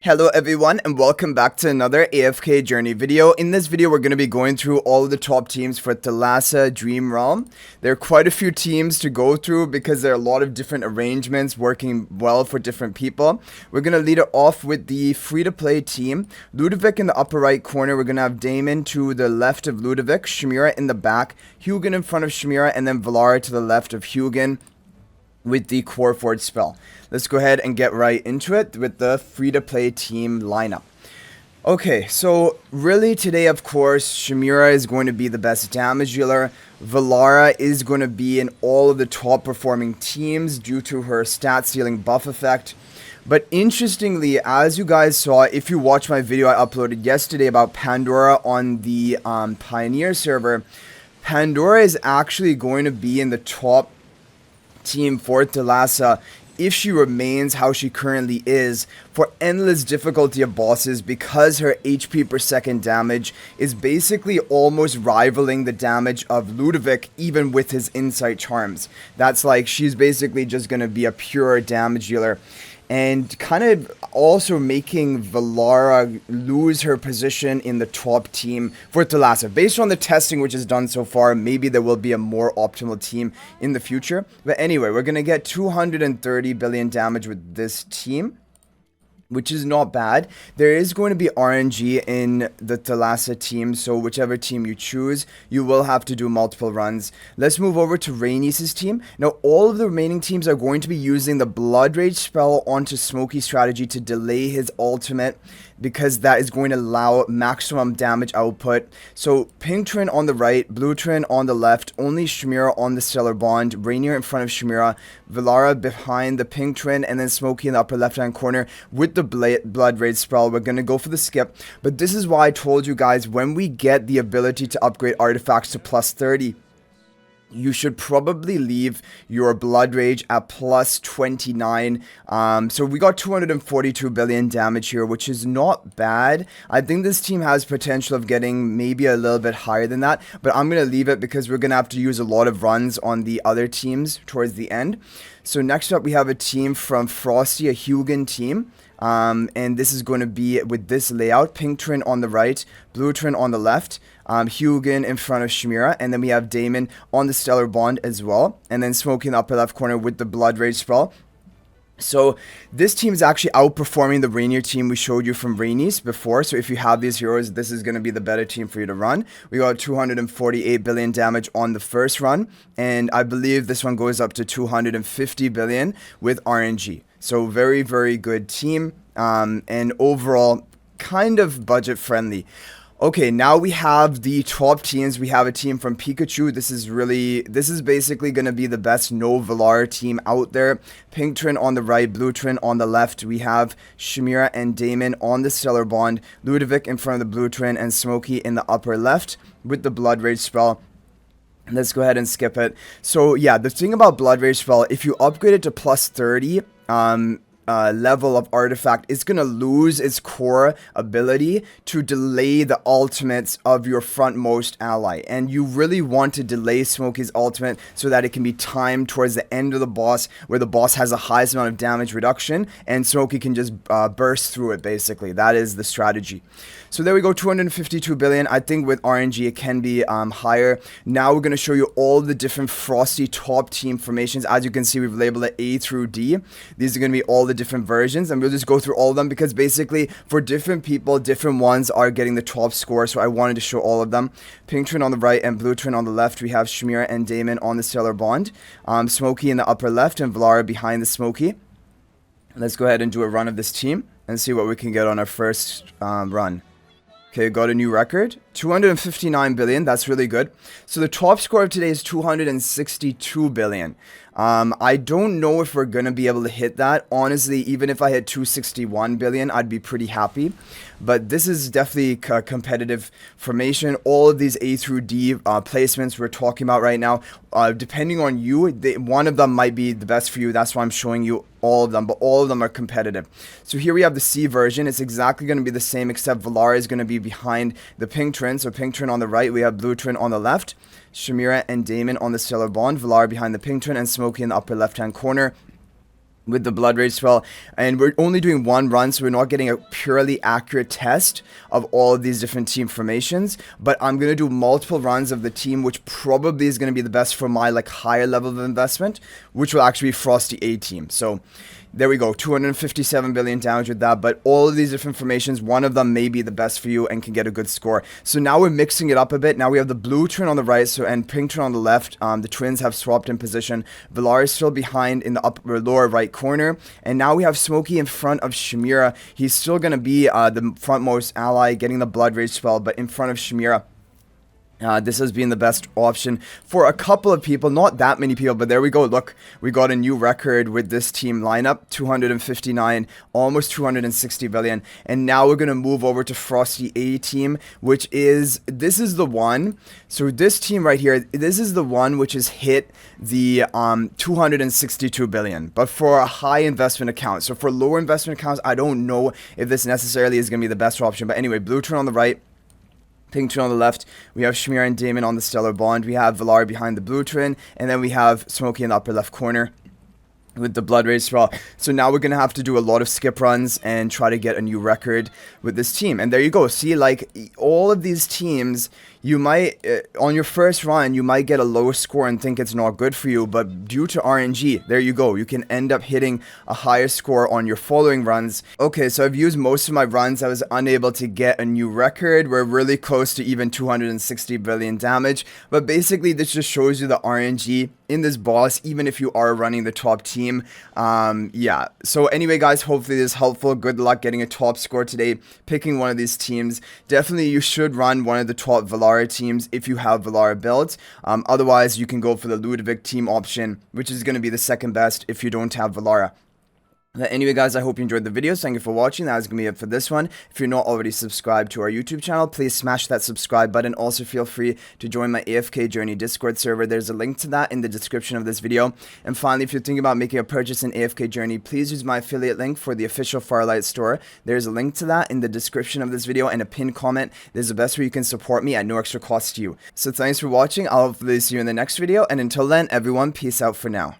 Hello everyone and welcome back to another AFK journey video. In this video we're going to be going through all of the top teams for Thalassa Dream Realm. There are quite a few teams to go through because there are a lot of different arrangements working well for different people. We're going to lead it off with the free-to-play team. Ludovic in the upper right corner. We're going to have Damon to the left of Ludovic, Shamira in the back, Hugin in front of Shamira, and then Velara to the left of Hugin with the core forward spell. Let's go ahead and get right into it with the free-to-play team lineup. Okay, so really today, of course, Shamira is going to be the best damage dealer. Velara is going to be in all of the top performing teams due to her stat stealing buff effect. But interestingly, as you guys saw, if you watch my video I uploaded yesterday about Pandora on the Pioneer server, Pandora is actually going to be in the top team for Thalassa if she remains how she currently is for endless difficulty of bosses, because her HP per second damage is basically almost rivaling the damage of Ludovic even with his insight charms. That's like she's basically just going to be a pure damage dealer, and kind of also making Velara lose her position in the top team for Thalassa. Based on the testing which is done so far, maybe there will be a more optimal team in the future. But anyway, we're going to get 230 billion damage with this team, which is not bad. There is going to be RNG in the Thalassa team, so whichever team you choose, you will have to do multiple runs. Let's move over to Rhaenys' team. Now, all of the remaining teams are going to be using the Blood Rage spell onto Smokey strategy to delay his ultimate, because that is going to allow maximum damage output. So Pink Trin on the right, Blue Trin on the left, only Shamira on the Stellar Bond, Rainier in front of Shamira, Velara behind the Pink Trin, and then Smokey in the upper left hand corner with the Blood Rage spell. We're going to go for the skip, but this is why I told you guys, when we get the ability to upgrade artifacts to plus 30, you should probably leave your Blood Rage at plus 29. So we got 242 billion damage here, which is not bad. I think this team has potential of getting maybe a little bit higher than that, but I'm going to leave it because we're going to have to use a lot of runs on the other teams towards the end. So next up we have a team from Frosty, a Hugin team. And this is going to be with this layout: Pink Trin on the right, Blue Trin on the left, Hugin in front of Shamira, and then we have Damon on the Stellar Bond as well, and then Smokey in the upper left corner with the Blood Rage spell. So this team is actually outperforming the Rainier team we showed you from Rhaenys before. So if you have these heroes, this is going to be the better team for you to run. We got 248 billion damage on the first run, and I believe this one goes up to 250 billion with RNG. So very, very good team, and overall kind of budget friendly. Okay, now we have the top teams. We have a team from Pikachu. This is basically going to be the best No-Velara team out there. Pink Trin on the right, Blue Trin on the left. We have Shamira and Damon on the Stellar Bond, Ludovic in front of the Blue Trin, and Smokey in the upper left with the Blood Rage spell. Let's go ahead and skip it. So yeah, the thing about Blood Rage spell, if you upgrade it to plus 30, level of artifact, it's gonna lose its core ability to delay the ultimates of your frontmost ally, and you really want to delay Smokey's ultimate so that it can be timed towards the end of the boss, where the boss has the highest amount of damage reduction and Smokey can just burst through it. Basically, that is the strategy. So there we go, 252 billion. I think with RNG it can be higher. Now we're going to show you all the different Frosty top team formations. As you can see, we've labeled it A through D. These are going to be all the different versions, and we'll just go through all of them because basically for different people, different ones are getting the top score. So I wanted to show all of them. Pink Trin on the right and Blue Trin on the left. We have Shamira and Damon on the Stellar Bond. Smokey in the upper left and Velara behind the Smokey. Let's go ahead and do a run of this team and see what we can get on our first run. Okay, got a new record, 259 billion, that's really good. So the top score of today is 262 billion. I don't know if we're going to be able to hit that. Honestly, even if I hit 261 billion, I'd be pretty happy. But this is definitely a competitive formation. All of these A through D placements we're talking about right now, depending on you, one of them might be the best for you. That's why I'm showing you all of them, but all of them are competitive. So here we have the C version. It's exactly going to be the same, except Velara is going to be behind the Pink Trin. So Pink Trin on the right, we have Blue Trin on the left, Shamira and Damon on the Stellar Bond, Velara behind the Pink Trin, and Smokey in the upper left hand corner with the blood rage spell, and we're only doing one run, so we're not getting a purely accurate test of all of these different team formations. But I'm gonna do multiple runs of the team, which probably is gonna be the best for my like higher level of investment, which will actually be Frosty A team. So there we go, 257 billion damage with that, but all of these different formations, one of them may be the best for you and can get a good score. So now we're mixing it up a bit. Now we have the blue twin on the right, and pink twin on the left. The twins have swapped in position. Velara is still behind in the upper lower right corner, and now we have Smokey in front of Shamira. He's still going to be the frontmost ally, getting the blood rage spell, but in front of Shamira. This has been the best option for a couple of people, not that many people, but there we go. Look, we got a new record with this team lineup, 259, almost 260 billion. And now we're going to move over to Frosty A team, which is, this is the one. So this team right here, this is the one which has hit the 262 billion, but for a high investment account. So for lower investment accounts, I don't know if this necessarily is going to be the best option. But anyway, blue turn on the right, pink twin on the left. We have Shamira and Damon on the stellar bond. We have Velara behind the blue twin, and then we have Smokey in the upper left corner with the blood rage spell. So now we're gonna have to do a lot of skip runs and try to get a new record with this team. And there you go. See, like all of these teams, you might on your first run you might get a low score and think it's not good for you, but due to RNG, there you go, you can end up hitting a higher score on your following runs. Okay, so I've used most of my runs. I was unable to get a new record. We're really close to even 260 billion damage, but basically this just shows you the RNG in this boss, even if you are running the top team. Yeah, so anyway guys, hopefully this is helpful. Good luck getting a top score today, picking one of these teams. Definitely you should run one of the top Velara teams if you have Velara builds. Otherwise you can go for the Ludovic team option, which is going to be the second best if you don't have Velara. But anyway guys, I hope you enjoyed the video. Thank you for watching. That is going to be it for this one. If you're not already subscribed to our YouTube channel, please smash that subscribe button. Also feel free to join my AFK Journey Discord server. There's a link to that in the description of this video. And finally, if you're thinking about making a purchase in AFK Journey, please use my affiliate link for the official Farlight store. There's a link to that in the description of this video and a pinned comment. This is the best way you can support me at no extra cost to you. So thanks for watching. I'll hopefully see you in the next video, and until then, everyone, peace out for now.